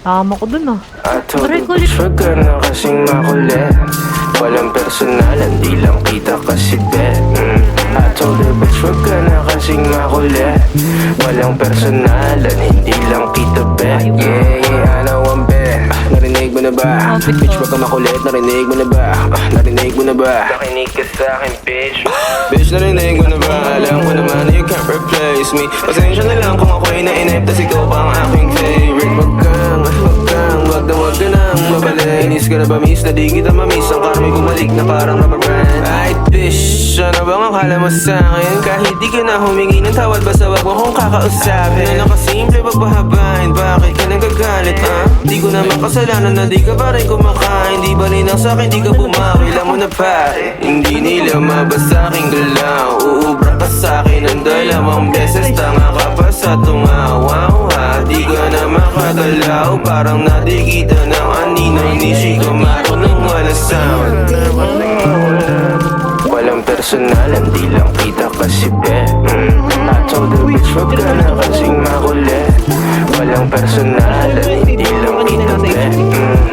Tama ko dun ah. I told Aray the ko bitch wag ka na kasing makulit. Walang personalan, di lang kita kasi bet. I told the bitch wag ka na kasing makulit. Walang personalan, hindi lang kita bet. Yeah, I know I'm bad. Narinig mo na ba? Kapit Bitch ko. wag ka makulit, narinig mo na ba? Narinig mo na ba? Nakinig ka sa'kin, bitch. Bitch, narinig mo na ba? Alam ko naman na you can't replace me. Pasensya na lang kung ako'y nainip, tas ikaw pa ang aking favorite. Wag ka nang mabalik. Inis ka na ba, miss? Na di kita mamiss. Ang karmo'y bumalik na parang rubber band. Ay, bitch, ano bang akala mo sa'kin? Kahit di ka na humingi ng tawad, basta wag mo kong kakausapin. Na nakasimple pagpahabain, bakit ka nagagalit, ah? Di ko naman kasalanan na di ka pa rin kumakain. Di ba rin ang sa'kin, di ka bumawi. Alam mo na pare, hindi nila mabasa aking galaw. Uubra ka sa'kin ng 2 beses. Tanga ka pa sa tungawaw, ha? Di ka na makagalaw, parang nadikita ng anino ni Chico marunong walang sound. Walang personalan, di lang kita kasi bet. I told the bitch wag ka na kasing makulit. Walang personalan, hindi lang kita bet.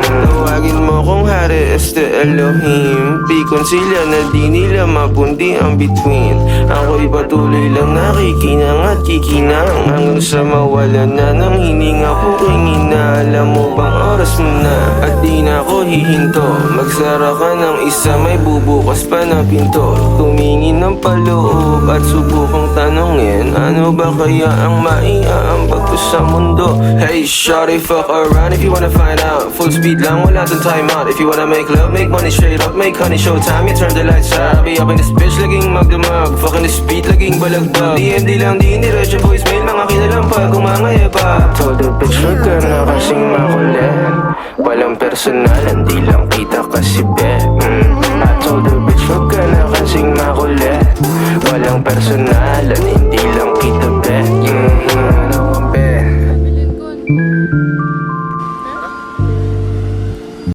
Tawagin mo kung hari este Elohim. Pikon sila na di nila mapundi ang between. Ako'y patuloy lang nakikinang at kikinang hanggang sa mawala na ng hininga ko kingina. Alam mo bang oras mo na at di na ako hihinto. Magsara ka ng isa, may bubukas pa na pinto. Tumingin ng paloob at subukang tanongin, ano ba kaya ang maiaambag ko sa mundo? Hey shawty, fuck around if you wanna find out. Full speed lang, wala dun time out. If you wanna make love, make money straight up. Make honey, showtime, you turn the lights out. Be up in this bitch, laging magdamag. Fucking this beat, laging balagbag. DMD lang, di indiretso voicemail, mga kinalampag. Kumangaya pa. Told the bitch, wag ka na kasing makulit. Walang personalan, di lang kita kasi bet. I told the bitch, wag ka na kasing makulit. Walang personalan,